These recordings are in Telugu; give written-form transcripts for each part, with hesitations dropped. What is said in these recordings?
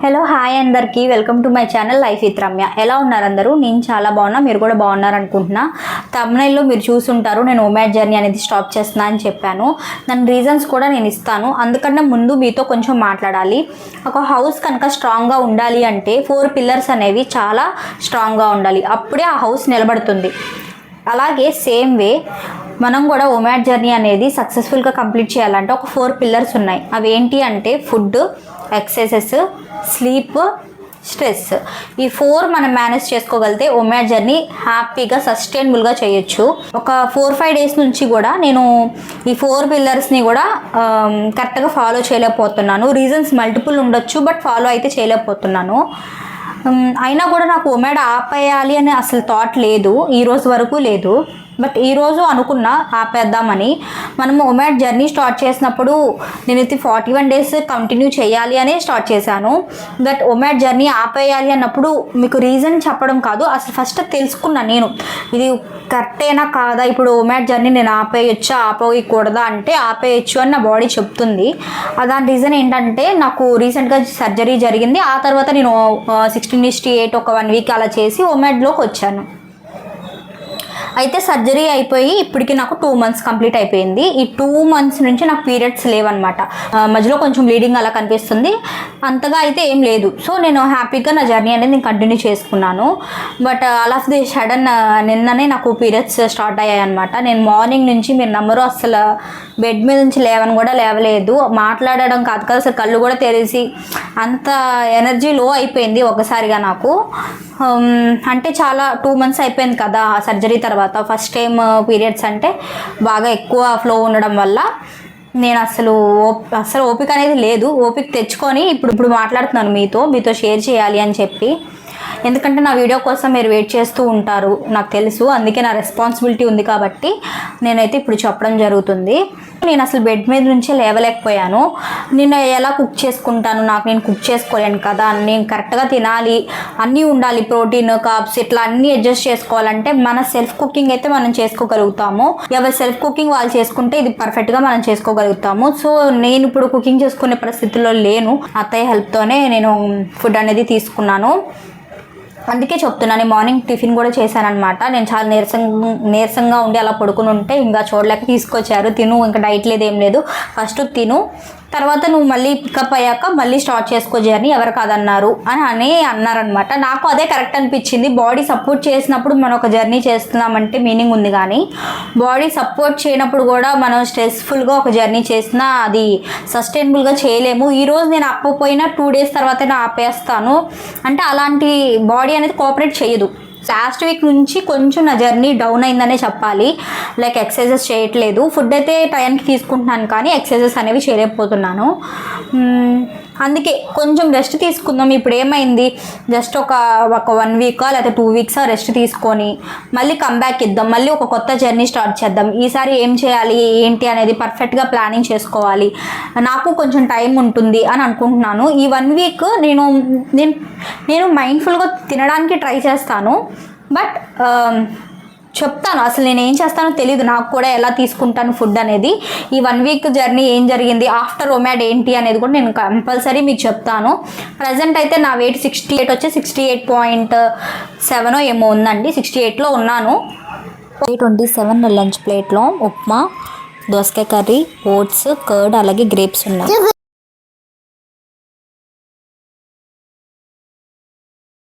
హలో హాయ్ అందరికీ welcome to my channel life with Ramya. ఎలా ఉన్నారు అందరూ? నేను చాలా బాగున్నా, మీరు కూడా బాగున్నారు అనుకుంటున్నా. థంబ్నెయిల్లో మీరు చూసుంటారు నేను ఒమాడ్ జర్నీ అనేది స్టాప్ చేస్తున్నా అని చెప్పాను. దాని రీజన్స్ కూడా నేను ఇస్తాను. అందుకన్నా ముందు మీతో కొంచెం మాట్లాడాలి. ఒక హౌస్ కనుక స్ట్రాంగ్గా ఉండాలి అంటే 4 పిల్లర్స్ అనేవి చాలా స్ట్రాంగ్గా ఉండాలి, అప్పుడే ఆ హౌస్ నిలబడుతుంది. అలాగే సేమ్ వే మనం కూడా ఒమాడ్ జర్నీ అనేది సక్సెస్ఫుల్గా కంప్లీట్ చేయాలంటే ఒక 4 పిల్లర్స్ ఉన్నాయి. అవి ఏంటి అంటే ఫుడ్, ఎక్సర్సైజెస్, స్లీప్, స్ట్రెస్. ఈ 4 మనం మేనేజ్ చేసుకోగలిగితే ఒమాడ్ జర్నీ హ్యాపీగా సస్టైనబుల్గా చేయొచ్చు. ఒక 4-5 డేస్ నుంచి కూడా నేను ఈ 4 పిల్లర్స్ని కూడా కరెక్ట్గా ఫాలో చేయలేకపోతున్నాను. రీజన్స్ మల్టిపుల్ ఉండొచ్చు, బట్ ఫాలో అయితే చేయలేకపోతున్నాను. అయినా కూడా నాకు ఒమాడ్ ఆపేయాలి అని అసలు థాట్ లేదు, ఈరోజు వరకు లేదు. బట్ ఈరోజు అనుకున్నా ఆపేద్దామని. మనం ఒమాడ్ జర్నీ స్టార్ట్ చేసినప్పుడు నేనైతే 41 డేస్ కంటిన్యూ చేయాలి అని స్టార్ట్ చేశాను. బట్ ఒమాడ్ జర్నీ ఆపేయాలి అన్నప్పుడు మీకు రీజన్ చెప్పడం కాదు, అసలు ఫస్ట్ తెలుసుకున్నా నేను ఇది కరెక్టేనా కాదా, ఇప్పుడు ఒమాడ్ జర్నీ నేను ఆపేయచ్చా ఆపేయకూడదా అంటే ఆపేయచ్చు అని నా బాడీ చెప్తుంది. దాని రీజన్ ఏంటంటే నాకు రీసెంట్గా సర్జరీ జరిగింది. ఆ తర్వాత నేను 16:8 ఒక 1 వీక్ అలా చేసి ఒమాడ్లోకి వచ్చాను. అయితే సర్జరీ అయిపోయి ఇప్పటికి నాకు 2 మంత్స్ కంప్లీట్ అయిపోయింది. ఈ 2 మంత్స్ నుంచి నాకు పీరియడ్స్ లేవన్నమాట. మధ్యలో కొంచెం బ్లీడింగ్ అలా కనిపిస్తుంది, అంతగా అయితే ఏం లేదు. సో నేను హ్యాపీగా నా జర్నీ అనేది నేను కంటిన్యూ చేసుకున్నాను. But all of the sudden నిన్ననే నాకు పీరియడ్స్ స్టార్ట్ అయ్యాయి అనమాట. నేను మార్నింగ్ నుంచి మీరు నమ్మరు, అసలు బెడ్ మీద నుంచి లేవని కూడా లేవలేదు. మాట్లాడడం కాదు కదా, అసలు కళ్ళు కూడా తెరిసి అంత ఎనర్జీ లో అయిపోయింది ఒకసారిగా నాకు. అంటే చాలా 2 మంత్స్ అయిపోయింది కదా సర్జరీ తర్వాత. ఫస్ట్ టైం పీరియడ్స్ అంటే బాగా ఎక్కువ ఫ్లో ఉండడం వల్ల నేను అసలు ఓపిక అనేది లేదు. ఓపిక తెచ్చుకొని ఇప్పుడు మాట్లాడుతున్నాను మీతో షేర్ చేయాలి అని చెప్పి. ఎందుకంటే నా వీడియో కోసం మీరు వెయిట్ చేస్తూ ఉంటారు నాకు తెలుసు, అందుకే నా రెస్పాన్సిబిలిటీ ఉంది కాబట్టి నేనైతే ఇప్పుడు చెప్పడం జరుగుతుంది. నేను అసలు బెడ్ మీద నుంచే లేవలేకపోయాను. నేను ఎలా కుక్ చేసుకుంటాను, నాకు నేను కుక్ చేసుకోలేను కదా, నేను కరెక్ట్గా తినాలి, అన్నీ ఉండాలి, ప్రోటీన్, కార్బ్స్ ఇట్లా అన్నీ అడ్జస్ట్ చేసుకోవాలంటే మన సెల్ఫ్ కుకింగ్ అయితే మనం చేసుకోగలుగుతాము. ఎవరి సెల్ఫ్ కుకింగ్ వాళ్ళు చేసుకుంటే ఇది పర్ఫెక్ట్గా మనం చేసుకోగలుగుతాము. సో నేను ఇప్పుడు కుకింగ్ చేసుకునే పరిస్థితుల్లో లేను. అత్తయ్య హెల్ప్తోనే నేను ఫుడ్ అనేది తీసుకున్నాను. అందుకే చెప్తున్నాను, మార్నింగ్ టిఫిన్ కూడా చేశానమాట. నేను చాలా నీరసంగా ఉండి అలా పడుకుని ఉంటే ఇంకా చూడలేక తీసుకొచ్చారు, తిను, ఇంకా డైట్ లేదు ఏం లేదు, ఫస్ట్ తిను, తర్వాత నువ్వు మళ్ళీ పికప్ అయ్యాక మళ్ళీ స్టార్ట్ చేసుకో జర్నీ, ఎవరు కాదన్నారు అని అన్నారనమాట. నాకు అదే కరెక్ట్ అనిపించింది. బాడీ సపోర్ట్ చేసినప్పుడు మనం ఒక జర్నీ చేస్తున్నామంటే మీనింగ్ ఉంది, కానీ బాడీ సపోర్ట్ చేయనప్పుడు కూడా మనం స్ట్రెస్ఫుల్గా ఒక జర్నీ చేసినా అది సస్టైనబుల్గా చేయలేము. ఈరోజు నేను ఆపకపోయినా 2 డేస్ తర్వాత నేను ఆపేస్తాను అంటే అలాంటి బాడీ అనేది కోఆపరేట్ చేయదు. లాస్ట్ వీక్ నుంచి కొంచెం నా జర్నీ డౌన్ అయిందనే చెప్పాలి. లైక్ ఎక్సర్సైజెస్ చేయట్లేదు, ఫుడ్ అయితే టైంకి తీసుకుంటున్నాను కానీ ఎక్సర్సైజెస్ అనేవి చేయలేకపోతున్నాను. అందుకే కొంచెం రెస్ట్ తీసుకుందాం. ఇప్పుడు ఏమైంది, జస్ట్ ఒక 1 వీక్ లేదా 2 వీక్స్ రెస్ట్ తీసుకొని మళ్ళీ కంబ్యాక్ ఇద్దాం, మళ్ళీ ఒక కొత్త జర్నీ స్టార్ట్ చేద్దాం. ఈసారి ఏం చేయాలి ఏంటి అనేది పర్ఫెక్ట్గా ప్లానింగ్ చేసుకోవాలి, నాకు కొంచెం టైం ఉంటుంది అని అనుకుంటున్నాను. ఈ 1 వీక్ నేను మైండ్ఫుల్గా తినడానికి ట్రై చేస్తాను. బట్ చెప్తాను అసలు నేను ఏం చేస్తానో తెలియదు, నాకు కూడా ఎలా తీసుకుంటాను ఫుడ్ అనేది. ఈ 1 వీక్ జర్నీ ఏం జరిగింది, ఆఫ్టర్ ఒమాడ్ ఏంటి అనేది కూడా నేను కంపల్సరీ మీకు చెప్తాను. ప్రజెంట్ అయితే నా వెయిట్ 68 వచ్చి 68.7 ఏమో ఉందండి, 68లో ఉన్నాను. 27 లంచ్ ప్లేట్లో ఉప్మా, దోసకాయ కర్రీ, ఓట్స్, కర్డ్ అలాగే గ్రేప్స్ ఉన్నాయి.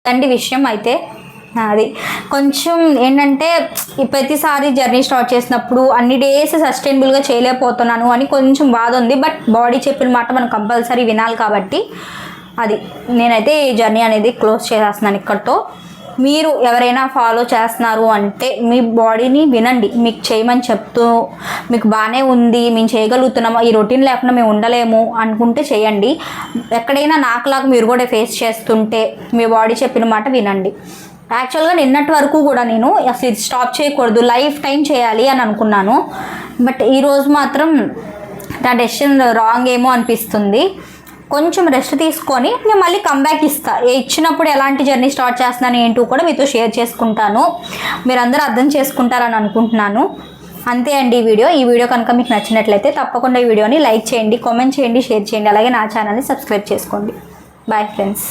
అండి విషయం అయితే అది కొంచెం ఏంటంటే ప్రతిసారి జర్నీ స్టార్ట్ చేసినప్పుడు అన్ని డేస్ సస్టైనబుల్గా చేయలేకపోతున్నాను అని కొంచెం బాధ ఉంది. బట్ బాడీ చెప్పిన మాట మనం కంపల్సరీ వినాలి కాబట్టి అది నేనైతే ఈ జర్నీ అనేది క్లోజ్ చేసేస్తున్నాను ఇక్కడితో. మీరు ఎవరైనా ఫాలో చేస్తున్నారు అంటే మీ బాడీని వినండి, మీకు చేయమని చెప్తూ మీకు బాగానే ఉంది, మేము చేయగలుగుతున్నాము, ఈ రొటీన్ లేకుండా మేము ఉండలేము అనుకుంటే చేయండి. ఎక్కడైనా నాకులాగా మీరు కూడా ఫేస్ చేస్తుంటే మీ బాడీ చెప్పిన మాట వినండి. యాక్చువల్గా నిన్నటి వరకు కూడా నేను అసలు ఇది స్టాప్ చేయకూడదు, లైఫ్ టైం చేయాలి అని అనుకున్నాను. బట్ ఈరోజు మాత్రం నా డెసిషన్ రాంగ్ ఏమో అనిపిస్తుంది. కొంచెం రెస్ట్ తీసుకొని నేను మళ్ళీ కంబ్యాక్ ఇచ్చినప్పుడు ఎలాంటి జర్నీ స్టార్ట్ చేస్తున్నాను ఏంటో కూడా మీతో షేర్ చేసుకుంటాను. మీరందరూ అర్థం చేసుకుంటారని అనుకుంటున్నాను. అంతే అండి ఈ వీడియో కనుక మీకు నచ్చినట్లయితే తప్పకుండా ఈ వీడియోని లైక్ చేయండి, కామెంట్ చేయండి, షేర్ చేయండి, అలాగే నా ఛానల్ని సబ్స్క్రైబ్ చేసుకోండి. Bye friends.